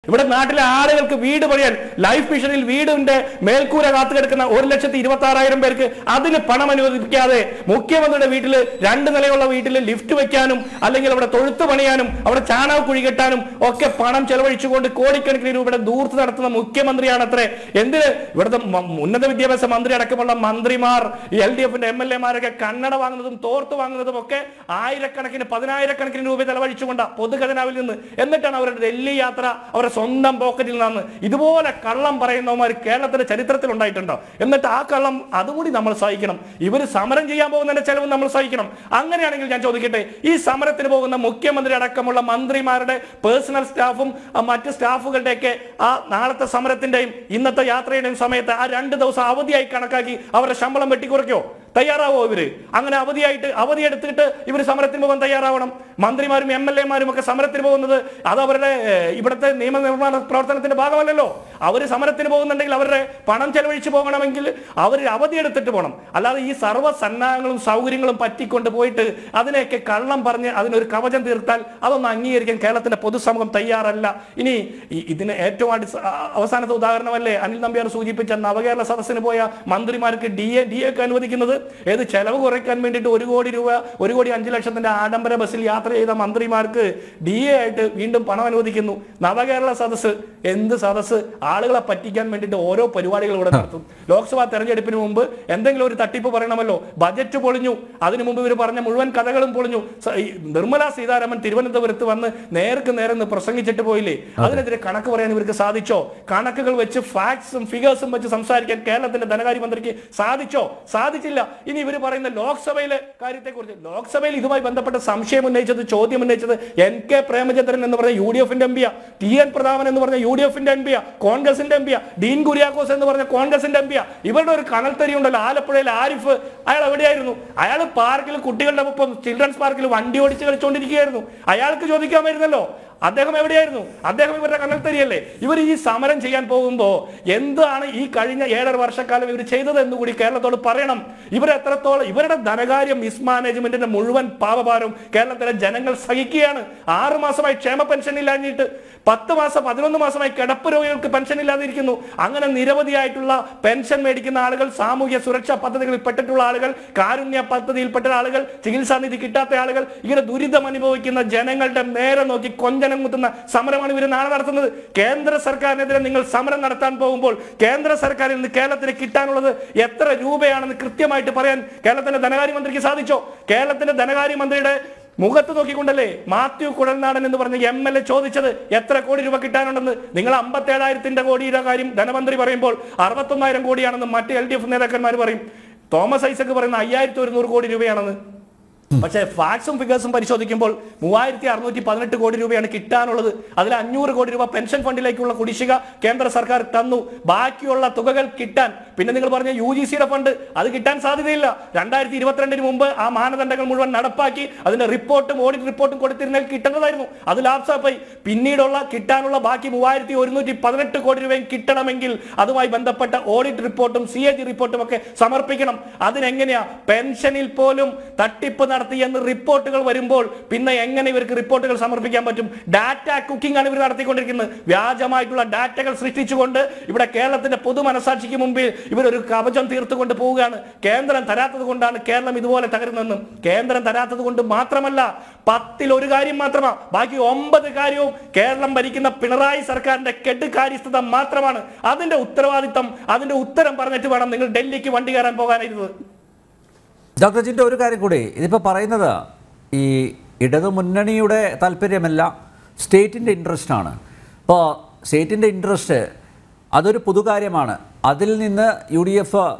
ഇവിടെ നാട്ടിലെ ആളുകൾക്ക് വീട് പണിയാൻ ലൈഫ് മിഷനിൽ വീടിന്റെ മേൽക്കൂര കാത്തു കിടക്കുന്ന 1,26,000 പേർക്ക് അതിന് പണം അനുവദിക്കാതെ മുഖ്യമന്ത്രിയുടെ വീട്ടിൽ 2 നിലയുള്ള വീട്ടിൽ ലിഫ്റ്റ് വെക്കാനും അല്ലെങ്കിൽ അവിടെ തൊഴുത്ത് പണിയാനും അവിടെ ചാണകക്കുഴി കെട്ടാനും ഒക്കെ പണം ചെലവഴിച്ചുകൊണ്ട് കോടിക്കണക്കിന് രൂപയുടെ ദൂർത്ത് നടത്തുന്ന മുഖ്യമന്ത്രിയാണ് അത്രേ. എന്തിന് ഇവിടുത്തെ ഉന്നത വിദ്യാഭ്യാസ മന്ത്രി അടക്കമുള്ള മന്ത്രിമാർ LDFന്റെ MLA-മാരൊക്കെ കന്നഡ വാങ്ങുന്നതും തോർത്ത് വാങ്ങുന്നതും ഒക്കെ ആയിരക്കണക്കിന് 10,000-കണക്കിന് രൂപ ചെലവഴിച്ചുകൊണ്ട് പൊതുഖജനാവിൽ നിന്ന്. എന്നിട്ടാണ് അവരുടെ ഡൽഹി യാത്ര അവരുടെ സ്വന്തം പോക്കറ്റിൽ നിന്ന്. ഇതുപോലെ കള്ളം പറയുന്നവന്മാർ കേരളത്തിന്റെ ചരിത്രത്തിൽ ഉണ്ടായിട്ടുണ്ടോ? എന്നിട്ട് ആ കള്ളം അതുകൂടി നമ്മൾ സഹിക്കണം. ഇവർ സമരം ചെയ്യാൻ പോകുന്നതിന്റെ ചെലവ് നമ്മൾ സഹിക്കണം. അങ്ങനെയാണെങ്കിൽ ഞാൻ ചോദിക്കട്ടെ, ഈ സമരത്തിന് പോകുന്ന മുഖ്യമന്ത്രി അടക്കമുള്ള മന്ത്രിമാരുടെ പേഴ്സണൽ സ്റ്റാഫും മറ്റ് സ്റ്റാഫുകളുടെയൊക്കെ ആ നാളത്തെ സമരത്തിന്റെയും ഇന്നത്തെ യാത്രയുടെയും സമയത്ത് ആ 2 ദിവസം അവധിയായി കണക്കാക്കി അവരുടെ ശമ്പളം വെട്ടിക്കുറയ്ക്കോ? തയ്യാറാവോ ഇവര്? അങ്ങനെ അവധി എടുത്തിട്ട് ഇവർ സമരത്തിന് പോകാൻ തയ്യാറാവണം. മന്ത്രിമാരും MLA-മാരും ഒക്കെ സമരത്തിന് പോകുന്നത് അത് അവരുടെ ഇവിടുത്തെ നിയമനിർമ്മാണ പ്രവർത്തനത്തിന്റെ ഭാഗമല്ലല്ലോ. അവർ സമരത്തിന് പോകുന്നുണ്ടെങ്കിൽ അവരുടെ പണം ചെലവഴിച്ച് പോകണമെങ്കിൽ അവർ അവധി എടുത്തിട്ട് പോകണം. അല്ലാതെ ഈ സർവ്വ സന്നാഹങ്ങളും സൗകര്യങ്ങളും പറ്റിക്കൊണ്ട് പോയിട്ട് അതിനെയൊക്കെ കള്ളം പറഞ്ഞ് അതിനൊരു കവചം തീർത്താൽ അതൊന്നും അംഗീകരിക്കാൻ കേരളത്തിന്റെ പൊതുസമൂഹം തയ്യാറല്ല. ഇനി ഇതിന് ഏറ്റവും അവസാനത്തെ ഉദാഹരണമല്ലേ അനിൽ നമ്പ്യാർ സൂചിപ്പിച്ച നവകേരള സദസ്സിന് പോയ മന്ത്രിമാർക്ക് DA ഒക്കെ അനുവദിക്കുന്നത്. ഏത് ചെലവ് കുറയ്ക്കാൻ വേണ്ടിയിട്ട് 1 കോടി രൂപ 1,05 ലക്ഷത്തിന്റെ ആഡംബര ബസ്സിൽ യാത്ര ചെയ്ത മന്ത്രിമാർക്ക് DA ആയിട്ട് വീണ്ടും പണം അനുവദിക്കുന്നു. നവകേരള സദസ്സ് എന്ത് സദസ്സ്? ആളുകളെ പറ്റിക്കാൻ വേണ്ടിയിട്ട് ഓരോ പരിപാടികൾ ഇവിടെ നടത്തും. ലോക്സഭാ തെരഞ്ഞെടുപ്പിന് മുമ്പ് എന്തെങ്കിലും ഒരു തട്ടിപ്പ് പറയണമല്ലോ. ബജറ്റ് പൊളിഞ്ഞു, അതിനു മുമ്പ് ഇവർ പറഞ്ഞ മുഴുവൻ കഥകളും പൊളിഞ്ഞു. നിർമ്മല സീതാരാമൻ തിരുവനന്തപുരത്ത് വന്ന് നേർക്ക് നേരെ പ്രസംഗിച്ചിട്ട് പോയില്ലേ? അതിനെതിരെ കണക്ക് പറയാൻ ഇവർക്ക് സാധിച്ചോ? കണക്കുകൾ വെച്ച് ഫാക്ട്സും ഫിഗേഴ്സും വെച്ച് സംസാരിക്കാൻ കേരളത്തിന്റെ ധനകാര്യമന്ത്രിക്ക് സാധിച്ചോ? സാധിച്ചില്ല. ഇനി ഇവർ പറയുന്ന ലോക്സഭയിലെ കാര്യത്തെക്കുറിച്ച്, ലോക്സഭയിൽ ഇതുമായി ബന്ധപ്പെട്ട ചോദ്യം ഉന്നയിച്ചത് NK പ്രേമചന്ദ്രൻ എന്ന് പറഞ്ഞ UDF-ന്റെ MP, TN പ്രതാപൻ എന്ന് പറഞ്ഞ UDF-ന്റെ MP, കോൺഗ്രസിന്റെ MP, ഡീൻ കുര്യാക്കോസ് എന്ന് പറഞ്ഞ കോൺഗ്രസിന്റെ MP. ഇവരുടെ ഒരു കനൽത്തരി ഉണ്ടല്ലോ ആലപ്പുഴയിൽ ആരിഫ്, അയാൾ എവിടെയായിരുന്നു? അയാൾ പാർക്കിൽ കുട്ടികളുടെ ഒപ്പം ചിൽഡ്രൻസ് പാർക്കിൽ വണ്ടി ഓടിച്ച് കളിച്ചുകൊണ്ടിരിക്കുകയായിരുന്നു. അയാൾക്ക് ചോദിക്കാമായിരുന്നല്ലോ അദ്ദേഹം എവിടെയായിരുന്നു? അദ്ദേഹം ഇവരുടെ കനൽത്തരിയല്ലേ? ഇവർ ഈ സമരം ചെയ്യാൻ പോകുമ്പോൾ എന്താണ് ഈ കഴിഞ്ഞ 7.5 വർഷക്കാലം ഇവർ ചെയ്തത് എന്നുകൂടി കേരളത്തോട് പറയണം. ഇവരെത്രത്തോളം ഇവരുടെ ധനകാര്യ മിസ്മാനേജ്മെന്റിന്റെ മുഴുവൻ പാപഭാരവും കേരളത്തിലെ ജനങ്ങൾ സഹിക്കുകയാണ്. 6 മാസമായി ക്ഷേമ പെൻഷൻ ഇല്ലാഞ്ഞിട്ട് 10 മാസം 11 മാസമായി കിടപ്പ് രോഗികൾക്ക് പെൻഷൻ ഇല്ലാതിരിക്കുന്നു. അങ്ങനെ നിരവധിയായിട്ടുള്ള പെൻഷൻ മേടിക്കുന്ന ആളുകൾ, സാമൂഹ്യ സുരക്ഷാ പദ്ധതികളിൽ പെട്ടിട്ടുള്ള ആളുകൾ, കാരുണ്യ പദ്ധതിയിൽപ്പെട്ട ആളുകൾ, ചികിത്സാ നിധി കിട്ടാത്ത ആളുകൾ, ഇങ്ങനെ ദുരിതം അനുഭവിക്കുന്ന ജനങ്ങളുടെ നേരെ നോക്കി കൊഞ്ചനം കുത്തുന്ന സമരമാണ് ഇവർ നാളെ നടത്തുന്നത്. കേന്ദ്ര സർക്കാരിനെതിരെ നിങ്ങൾ സമരം നടത്താൻ പോകുമ്പോൾ കേന്ദ്ര സർക്കാരിൽ നിന്ന് കേരളത്തിന് കിട്ടാനുള്ളത് എത്ര രൂപയാണെന്ന് കൃത്യമായിട്ട് പറയാൻ കേരളത്തിന്റെ ധനകാര്യമന്ത്രിക്ക് സാധിച്ചോ? കേരളത്തിന്റെ ധനകാര്യമന്ത്രിയുടെ മുഖത്ത് നോക്കിക്കൊണ്ടല്ലേ മാത്യു കുഴൽനാടൻ എന്ന് പറഞ്ഞ MLA ചോദിച്ചത് എത്ര കോടി രൂപ കിട്ടാനുണ്ടെന്ന്. നിങ്ങൾ 57,000 കോടിയുടെ കാര്യം ധനമന്ത്രി പറയുമ്പോൾ 61,000 കോടിയാണെന്ന് മറ്റ് LDF നേതാക്കന്മാർ പറയും. തോമസ് ഐസക് പറയുന്ന 5,100 കോടി രൂപയാണെന്ന്. പക്ഷേ ഫാക്സും ഫിഗേഴ്സും പരിശോധിക്കുമ്പോൾ 3,618 കോടി രൂപയാണ് കിട്ടാനുള്ളത്. അതിൽ 500 കോടി രൂപ പെൻഷൻ ഫണ്ടിലേക്കുള്ള കുടിശ്ശിക കേന്ദ്ര സർക്കാർ തന്നു. ബാക്കിയുള്ള തുകകൾ കിട്ടാൻ പിന്നെ നിങ്ങൾ പറഞ്ഞ UGC-യുടെ ഫണ്ട് അത് കിട്ടാൻ സാധ്യതയില്ല. 2022 മുമ്പ് ആ മാനദണ്ഡങ്ങൾ മുഴുവൻ നടപ്പാക്കി അതിന്റെ റിപ്പോർട്ടും ഓഡിറ്റ് റിപ്പോർട്ടും കൊടുത്തിരുന്നാൽ കിട്ടേണ്ടതായിരുന്നു. അത് ലാപ്സാപ്പായി. പിന്നീടുള്ള കിട്ടാനുള്ള ബാക്കി 3,118 കോടി രൂപയും കിട്ടണമെങ്കിൽ അതുമായി ബന്ധപ്പെട്ട ഓഡിറ്റ് റിപ്പോർട്ടും CAG റിപ്പോർട്ടും ഒക്കെ സമർപ്പിക്കണം. അതിനെങ്ങനെയാ പെൻഷനിൽ പോലും തട്ടിപ്പ് നടത്തിയെന്ന് റിപ്പോർട്ടുകൾ വരുമ്പോൾ പിന്നെ എങ്ങനെ ഇവർക്ക് റിപ്പോർട്ടുകൾ സമർപ്പിക്കാൻ പറ്റും? ഡാറ്റ കുക്കിംഗ് ആണ് ഇവർ നടത്തിക്കൊണ്ടിരിക്കുന്നത്. വ്യാജമായിട്ടുള്ള ഡാറ്റകൾ സൃഷ്ടിച്ചുകൊണ്ട് ഇവിടെ കേരളത്തിന്റെ പൊതു മനസാക്ഷിക്ക് മുമ്പിൽ ഇവരൊരു കവചം തീർത്തുകൊണ്ട് പോവുകയാണ്. കേന്ദ്രം തരാത്തത് കൊണ്ടാണ് കേരളം ഇതുപോലെ തകരുന്നതെന്നും, കേന്ദ്രം തരാത്തത് കൊണ്ട് മാത്രമല്ല 10ൽ 1 കാര്യം മാത്രമാണ്, ബാക്കി 9 കാര്യവും കേരളം ഭരിക്കുന്ന പിണറായി സർക്കാരിന്റെ കെടുകാര്യസ്ഥത മാത്രമാണ്. അതിന്റെ ഉത്തരവാദിത്തം, അതിന്റെ ഉത്തരം പറഞ്ഞിട്ട് വേണം നിങ്ങൾ ഡൽഹിക്ക് വണ്ടി കയറാൻ പോകാനായിരുന്നത്. ഡോക്ടർ ജിൻഡോ, ഒരു കാര്യം കൂടി, ഇതിപ്പോൾ പറയുന്നത് ഈ ഇടതുമുന്നണിയുടെ താല്പര്യമല്ല, സ്റ്റേറ്റിൻ്റെ ഇൻട്രസ്റ്റാണ്. അപ്പോൾ സ്റ്റേറ്റിൻ്റെ ഇൻട്രസ്റ്റ് അതൊരു പൊതുകാര്യമാണ്. അതിൽ നിന്ന് UDF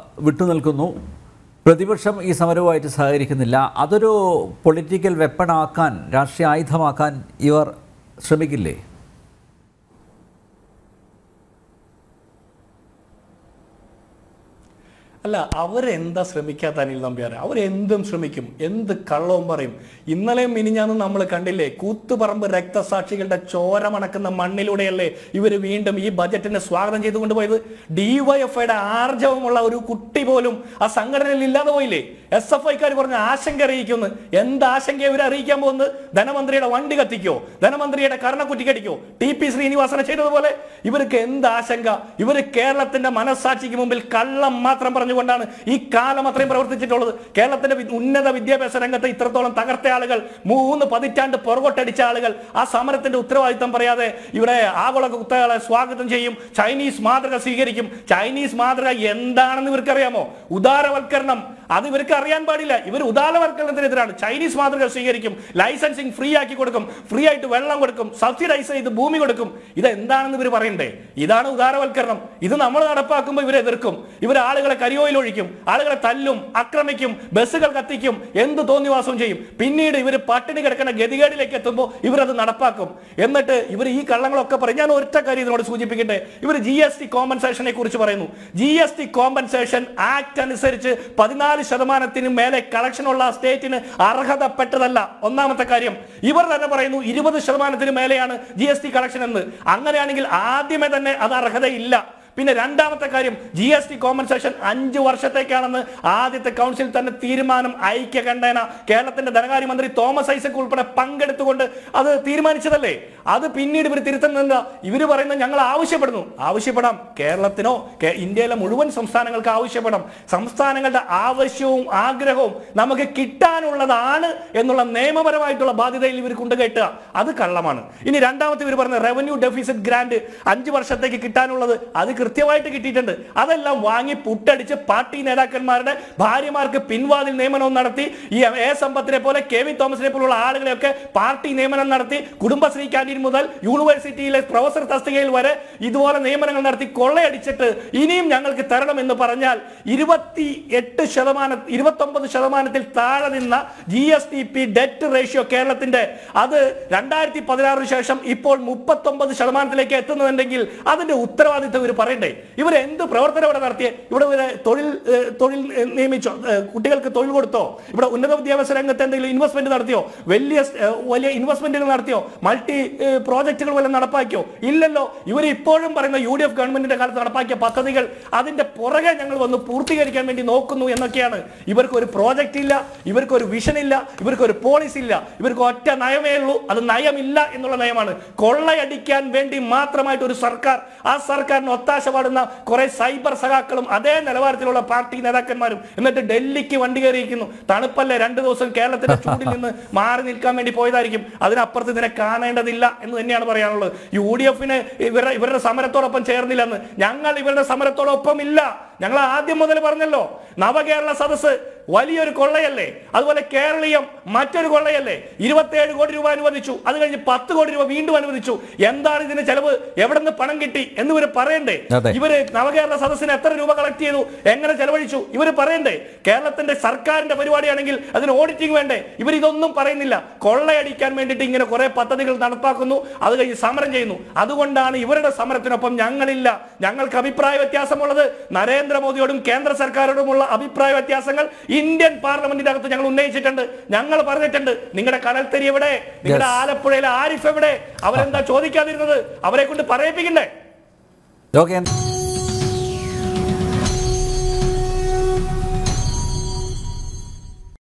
വിട്ടുനിൽക്കുന്നു, പ്രതിപക്ഷം ഈ സമരവുമായിട്ട് സഹകരിക്കുന്നില്ല. അതൊരു പൊളിറ്റിക്കൽ വെപ്പണാക്കാൻ, രാഷ്ട്രീയ ആയുധമാക്കാൻ ഇവർ ശ്രമിക്കില്ലേ? അല്ല, അവരെന്താ ശ്രമിക്കാത്ത അനിൽ നമ്പ്യാർ? അവരെന്തും ശ്രമിക്കും, എന്ത് കള്ളവും പറയും. ഇന്നലെയും മിനിഞ്ഞാന്നും നമ്മൾ കണ്ടില്ലേ, കൂത്തുപറമ്പ് രക്തസാക്ഷികളുടെ ചോര മണക്കുന്ന മണ്ണിലൂടെയല്ലേ ഇവർ വീണ്ടും ഈ ബജറ്റിനെ സ്വാഗതം ചെയ്തുകൊണ്ട് പോയത്. DYFIയുടെ ആർജവമുള്ള ഒരു കുട്ടി പോലും ആ സംഘടനയിൽ ഇല്ലാതെ പോയില്ലേ? SFIക്കാർ പറഞ്ഞ ആശങ്ക അറിയിക്കുന്നു. എന്ത് ആശങ്ക ഇവരെ അറിയിക്കാൻ പോകുന്നത്? ധനമന്ത്രിയുടെ വണ്ടി കത്തിക്കോ, ധനമന്ത്രിയുടെ കർണക്കുറ്റിക്കടിക്കോ, TP ശ്രീനിവാസനെ ചെയ്തതുപോലെ? ഇവർക്ക് എന്ത് ആശങ്ക? ഇവർ കേരളത്തിന്റെ മനസ്സാക്ഷിക്ക് മുമ്പിൽ കള്ളം മാത്രം പറഞ്ഞുകൊണ്ടാണ് ഈ കാലം അത്രയും പ്രവർത്തിച്ചിട്ടുള്ളത്. കേരളത്തിന്റെ ഉന്നത വിദ്യാഭ്യാസ രംഗത്ത് ഇത്രത്തോളം തകർത്ത ആളുകൾ, 3 പതിറ്റാണ്ട് പുറകോട്ടടിച്ച ആളുകൾ ആ സമരത്തിന്റെ ഉത്തരവാദിത്തം പറയാതെ ഇവിടെ ആഗോള കുത്തകളെ സ്വാഗതം ചെയ്യും, ചൈനീസ് മാതൃക സ്വീകരിക്കും. ചൈനീസ് മാതൃക എന്താണെന്ന് ഇവർക്കറിയാമോ? ഉദാരവൽക്കരണം. അത് ഇവർക്ക് അറിയാൻ പാടില്ല. ഇവർ ഉദാരവൽക്കരണത്തിനെതിരാണ്. ചൈനീസ് മാതൃക സ്വീകരിക്കും, ലൈസൻസിങ് ഫ്രീ ആക്കി കൊടുക്കും, ഫ്രീ ആയിട്ട് വെള്ളം കൊടുക്കും, സബ്സിഡൈസ് ചെയ്ത് ഭൂമി കൊടുക്കും. ഇതെന്താണെന്ന് ഇവർ പറയണ്ടേ? ഇതാണ് ഉദാരവൽക്കരണം. ഇത് നമ്മൾ നടപ്പാക്കുമ്പോൾ ഇവരെ എതിർക്കും. ഇവർ ആളുകളെ കരിയോയിലൊഴിക്കും, ആളുകളെ തല്ലും, ആക്രമിക്കും, ബസ്സുകൾ കത്തിക്കും, എന്ത് തോന്നിവാസം ചെയ്യും. പിന്നീട് ഇവർ പട്ടിണി കിടക്കുന്ന ഗതികേടിലേക്ക് എത്തുമ്പോൾ ഇവരത് നടപ്പാക്കും. എന്നിട്ട് ഇവർ ഈ കള്ളങ്ങളൊക്കെ പറയും. ഞാൻ ഒറ്റ കാര്യം ഇതിനോട് സൂചിപ്പിക്കട്ടെ. ഇവർ GST കോമ്പൻസേഷനെ കുറിച്ച് പറയുന്നു. GST കോമ്പൻസേഷൻ ആക്ട് അനുസരിച്ച് 14% മേലെ കളക്ഷനുള്ള സ്റ്റേറ്റിന് അർഹതപ്പെട്ടതല്ല. ഒന്നാമത്തെ കാര്യം. ഇവർ തന്നെ പറയുന്നു 20% മേലെയാണ് GST കളക്ഷൻ എന്ന്. അങ്ങനെയാണെങ്കിൽ ആദ്യമേ തന്നെ അത് അർഹതയില്ല. പിന്നെ രണ്ടാമത്തെ കാര്യം, GST കോമ്പൻസേഷൻ 5 വർഷത്തേക്കാണെന്ന് ആദ്യത്തെ കൗൺസിൽ തന്നെ തീരുമാനം ഐക്യകണ്ഠേന കേരളത്തിന്റെ ധനകാര്യമന്ത്രി തോമസ് ഐസക് ഉൾപ്പെടെ പങ്കെടുത്തുകൊണ്ട് അത് തീരുമാനിച്ചതല്ലേ? അത് പിന്നീട് ഇവർ തിരുത്തുന്നത് ഇവർ പറയുന്നത് ഞങ്ങൾ ആവശ്യപ്പെടാം. കേരളത്തിനോ ഇന്ത്യയിലെ മുഴുവൻ സംസ്ഥാനങ്ങൾക്ക് ആവശ്യപ്പെടാം. സംസ്ഥാനങ്ങളുടെ ആവശ്യവും ആഗ്രഹവും നമുക്ക് കിട്ടാനുള്ളതാണ് എന്നുള്ള നിയമപരമായിട്ടുള്ള ബാധ്യതയിൽ ഇവർ കൊണ്ടുകയറ്റുക. അത് കള്ളമാണ്. ഇനി രണ്ടാമത്തെ ഇവർ പറഞ്ഞ റവന്യൂ ഡെഫിസിറ്റ് ഗ്രാന്റ് 5 വർഷത്തേക്ക് കിട്ടാനുള്ളത് അത് കൃത്യമായിട്ട് കിട്ടിയിട്ടുണ്ട്. അതെല്ലാം വാങ്ങി പുട്ടടിച്ച് പാർട്ടി നേതാക്കന്മാരുടെ ഭാര്യമാർക്ക് പിൻവാതിൽ നിയമനവും നടത്തി, ഈ സമ്പത്തിനെ പോലെ KV തോമസിനെ പോലുള്ള ആളുകളെയൊക്കെ പാർട്ടി നിയമനം നടത്തി, കുടുംബശ്രീ ക്യാൻറ്റീൻ മുതൽ യൂണിവേഴ്സിറ്റിയിലെ പ്രൊഫസർ തസ്തികയിൽ വരെ ഇതുപോലെ നിയമനങ്ങൾ നടത്തി കൊള്ളയടിച്ചിട്ട് ഇനിയും ഞങ്ങൾക്ക് തരണമെന്ന് പറഞ്ഞാൽ 29% താഴെ നിന്ന GSDP ഡെറ്റ് റേഷ്യോ കേരളത്തിന്റെ അത് 2016 ശേഷം ഇപ്പോൾ 39% എത്തുന്നുണ്ടെങ്കിൽ അതിന്റെ ഉത്തരവാദിത്വം ഇവർ പറയണ്ടേ? ഇവർ എന്ത് പ്രവർത്തനം ഇവിടെ നടത്തിയേ? ഇവിടെ തൊഴിൽ നിയമിച്ചോ? കുട്ടികൾക്ക് തൊഴിൽ കൊടുത്തോ? ഇവിടെ ഉന്നത വിദ്യാഭ്യാസ രംഗത്ത് എന്തെങ്കിലും ഇൻവെസ്റ്റ്മെന്റ് നടത്തിയോ? വലിയ ഇൻവെസ്റ്റ്മെന്റുകൾ നടത്തിയോ? മൾട്ടി പ്രോജക്റ്റുകൾ വല്ലതും നടപ്പാക്കിയോ? ഇല്ലല്ലോ. ഇവർ ഇപ്പോഴും പറയുന്ന UDF ഗവൺമെന്റിന്റെ കാലത്ത് നടപ്പാക്കിയ പദ്ധതികൾ അതിന്റെ പുറകെ ഞങ്ങൾ വന്ന് പൂർത്തീകരിക്കാൻ വേണ്ടി നോക്കുന്നു എന്നൊക്കെയാണ്. ഇവർക്ക് ഒരു പ്രോജക്റ്റ് ഇല്ല, ഇവർക്ക് ഒരു വിഷൻ ഇല്ല, ഇവർക്ക് ഒരു പോളിസി ഇല്ല, ഇവർക്ക് ഒറ്റ നയമേ ഉള്ളൂ. അത് നയമില്ല എന്നുള്ള നയമാണ്. കൊള്ളയടിക്കാൻ വേണ്ടി മാത്രമായിട്ട് ഒരു സർക്കാർ, ആ സർക്കാരിന് ഒത്താശ പാടുന്ന കുറെ സൈബർ സഖാക്കളും അതേ നിലവാരത്തിലുള്ള പാർട്ടി നേതാക്കന്മാരും എന്നിട്ട് ഡൽഹിക്ക് വണ്ടി കയറിയിരിക്കുന്നു. തണുപ്പല്ലേ, 2 ദിവസം കേരളത്തിന്റെ ചൂടിൽ നിന്ന് മാറി നിൽക്കാൻ വേണ്ടി പോയതായിരിക്കും. അതിനപ്പുറത്ത് ഇതിനെ കാണേണ്ടതില്ല എന്ന് തന്നെയാണ് പറയാനുള്ളത്. UDFന് ഇവരുടെ സമരത്തോടൊപ്പം ചേർന്നില്ലെന്ന്. ഞങ്ങൾ ഇവരുടെ സമരത്തോടൊപ്പം ഇല്ല. ഞങ്ങൾ ആദ്യം മുതൽ പറഞ്ഞല്ലോ, നവകേരള സദസ് വലിയൊരു കൊള്ളയല്ലേ? അതുപോലെ കേരളീയം മറ്റൊരു കൊള്ളയല്ലേ? 27 കോടി രൂപ അനുവദിച്ചു, അത് കഴിഞ്ഞ് 10 കോടി രൂപ വീണ്ടും അനുവദിച്ചു. എന്താണ് ഇതിന് ചെലവ്? എവിടെ നിന്ന് പണം കിട്ടി എന്ന് ഇവർ പറയണ്ടേ? ഇവര് നവകേരള സദസ്സിന് എത്ര രൂപ കളക്ട് ചെയ്തു, എങ്ങനെ ചെലവഴിച്ചു ഇവർ പറയണ്ടേ? കേരളത്തിന്റെ സർക്കാരിന്റെ പരിപാടിയാണെങ്കിൽ അതിന് ഓഡിറ്റിംഗ് വേണ്ടേ? ഇവർ ഇതൊന്നും പറയുന്നില്ല. കൊള്ളയടിക്കാൻ വേണ്ടിയിട്ട് ഇങ്ങനെ കുറെ പദ്ധതികൾ നടപ്പാക്കുന്നു, അത് കഴിഞ്ഞ് സമരം ചെയ്യുന്നു. അതുകൊണ്ടാണ് ഇവരുടെ സമരത്തിനൊപ്പം ഞങ്ങളില്ല. ഞങ്ങൾക്ക് അഭിപ്രായ വ്യത്യാസമുള്ളത് നരേന്ദ്രമോദിയോടും കേന്ദ്ര സർക്കാരോടുമുള്ള അഭിപ്രായ വ്യത്യാസങ്ങൾ ഇന്ത്യൻ പാർലമെന്റിന്റെ അകത്ത് ഞങ്ങൾ ഉന്നയിച്ചിട്ടുണ്ട്. ഞങ്ങൾ പറഞ്ഞിട്ടുണ്ട്, നിങ്ങളുടെ കനൽത്തരി എവിടെ, നിങ്ങളുടെ ആലപ്പുഴയിലെ ആരിഫ് എവിടെ? അവരെന്താ ചോദിക്കാതിരുന്നത്? അവരെ കൊണ്ട് പറയിപ്പിക്കണ്ടേ?